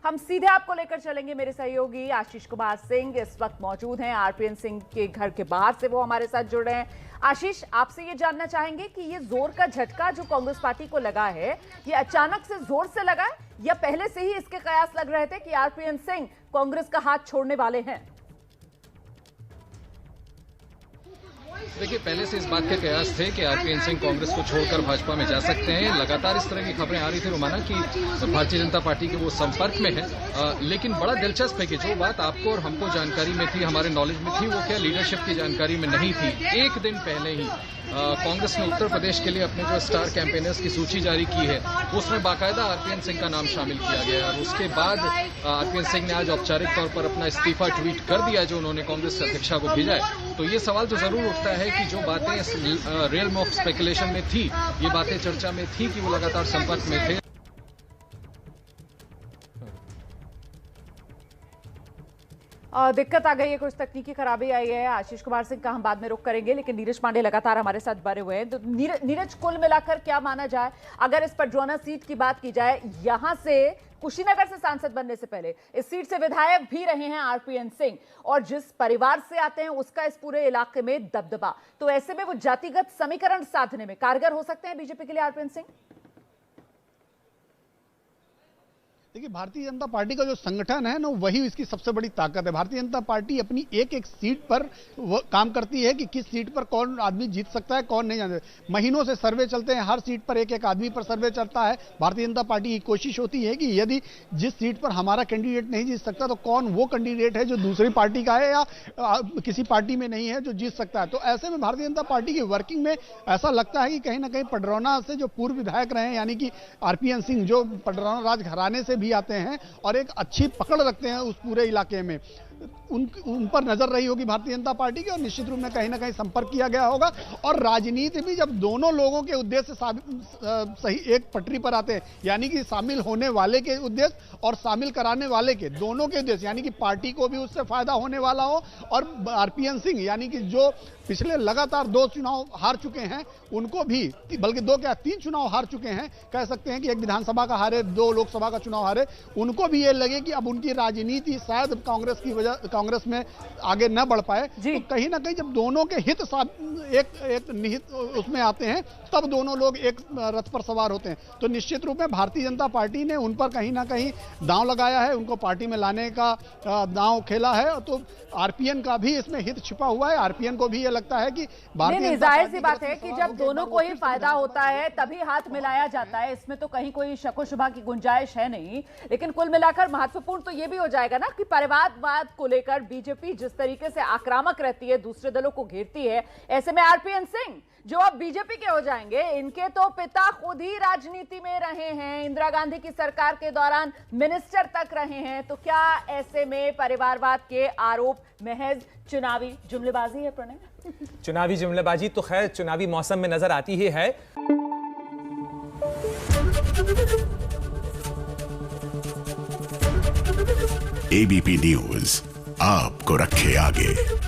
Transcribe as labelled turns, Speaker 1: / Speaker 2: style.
Speaker 1: हम सीधे आपको लेकर चलेंगे। मेरे सहयोगी आशीष कुमार सिंह इस वक्त मौजूद हैं आरपीएन सिंह के घर के बाहर से, वो हमारे साथ जुड़ रहे हैं। आशीष, आपसे ये जानना चाहेंगे कि ये जोर का झटका जो कांग्रेस पार्टी को लगा है, ये अचानक से जोर से लगा है या पहले से ही इसके कयास लग रहे थे कि आरपीएन सिंह कांग्रेस का हाथ छोड़ने वाले हैं?
Speaker 2: देखिए, पहले से इस बात के कयास थे कि आरपीएन सिंह कांग्रेस को छोड़कर भाजपा में जा सकते हैं। लगातार इस तरह की खबरें आ रही थी रोमाना कि भारतीय जनता पार्टी के वो संपर्क में है। लेकिन बड़ा दिलचस्प है कि जो बात आपको और हमको जानकारी में थी, हमारे नॉलेज में थी, वो क्या लीडरशिप की जानकारी में नहीं थी। एक दिन पहले ही कांग्रेस ने उत्तर प्रदेश के लिए अपने जो स्टार कैंपेनर्स की सूची जारी की है, उसमें बाकायदा आरपीएन सिंह का नाम शामिल किया गया और उसके बाद आरपीएन सिंह ने आज औपचारिक तौर पर अपना इस्तीफा ट्वीट कर दिया जो उन्होंने कांग्रेस अध्यक्षा को भेजा है। तो ये सवाल तो जरूर उठता है कि जो बातें रियल्म ऑफ स्पेकुलेशन में थी, ये बातें चर्चा में थी कि वो लगातार संपर्क में थे।
Speaker 1: दिक्कत आ गई है, कुछ तकनीकी खराबी आई है। आशीष कुमार सिंह का हम बाद में रुख करेंगे, लेकिन नीरज पांडे लगातार हमारे साथ बने हुए हैं। तो नीरज, कुल मिलाकर क्या माना जाए, अगर इस पडरौना सीट की बात की जाए, यहां से कुशीनगर से सांसद बनने से पहले इस सीट से विधायक भी रहे हैं आरपीएन सिंह, और जिस परिवार से आते हैं उसका इस पूरे इलाके में दबदबा, तो ऐसे में वो जातिगत समीकरण साधने में कारगर हो सकते हैं बीजेपी के लिए आरपीएन सिंह?
Speaker 3: देखिए, भारतीय जनता पार्टी का जो संगठन है ना, वही इसकी सबसे बड़ी ताकत है। भारतीय जनता पार्टी अपनी एक एक सीट पर काम करती है कि किस सीट पर कौन आदमी जीत सकता है, कौन नहीं जानते। महीनों से सर्वे चलते हैं, हर सीट पर एक एक आदमी पर सर्वे चलता है। भारतीय जनता पार्टी की कोशिश होती है कि यदि जिस सीट पर हमारा कैंडिडेट नहीं जीत सकता, तो कौन वो कैंडिडेट है जो दूसरी पार्टी का है या किसी पार्टी में नहीं है जो जीत सकता है। तो ऐसे में भारतीय जनता पार्टी की वर्किंग में ऐसा लगता है कि कहीं ना कहीं पडरौना से जो पूर्व विधायक रहे हैं, यानी कि आरपीएन सिंह, जो पडरौना राज घराने से भी आते हैं और एक अच्छी पकड़ रखते हैं उस पूरे इलाके में, उन पर नजर रही होगी भारतीय जनता पार्टी की, और निश्चित रूप में कहीं ना कहीं संपर्क किया गया होगा। और राजनीति भी जब दोनों लोगों के उद्देश्य सही एक पटरी पर आते हैं, यानी कि शामिल होने वाले के उद्देश्य और शामिल कराने वाले के, दोनों के उद्देश्य, यानी कि पार्टी को भी उससे फायदा होने वाला हो, और आरपीएन सिंह यानी कि जो पिछले लगातार 2 चुनाव हार चुके हैं, उनको भी, बल्कि 2 क्या 3 चुनाव हार चुके हैं, कह सकते हैं कि एक विधानसभा का हारे, 2 लोकसभा का चुनाव हारे, उनको भी ये लगे कि अब उनकी राजनीति शायद कांग्रेस में आगे न बढ़ पाए। तो कहीं ना कहीं जब दोनों के हित एक निहित उसमें आते हैं, तब दोनों लोग एक रथ पर सवार होते हैं। तो निश्चित रूप में भारतीय जनता पार्टी ने उन पर कहीं ना कहीं दांव लगाया है, उनको पार्टी में लाने का दांव खेला है। तो आरपीएन का भी इसमें हित छिपा हुआ है। आरपीएन को भी ये लगता है कि
Speaker 1: नहीं, जाहिर सी बात है कि जब दोनों को ही फायदा होता है तभी हाथ मिलाया जाता है, इसमें तो कहीं कोई शको शुबा की गुंजाइश है नहीं। लेकिन कुल मिलाकर महत्वपूर्ण तो ये भी हो जाएगा ना कि परिवारवाद को लेकर बीजेपी जिस तरीके से आक्रामक रहती है, दूसरे दलों को घेरती है, ऐसे में आरपीएन सिंह जो अब बीजेपी के हो जाएंगे, इनके तो पिता खुद ही राजनीति में रहे हैं, इंदिरा गांधी की सरकार के दौरान मिनिस्टर तक रहे हैं। तो क्या ऐसे में परिवारवाद के आरोप महज चुनावी जुमलेबाजी है प्रणय?
Speaker 4: चुनावी जुमलेबाजी तो खैर चुनावी मौसम में नजर आती ही है।
Speaker 5: एबीपी न्यूज आपको रखे आगे।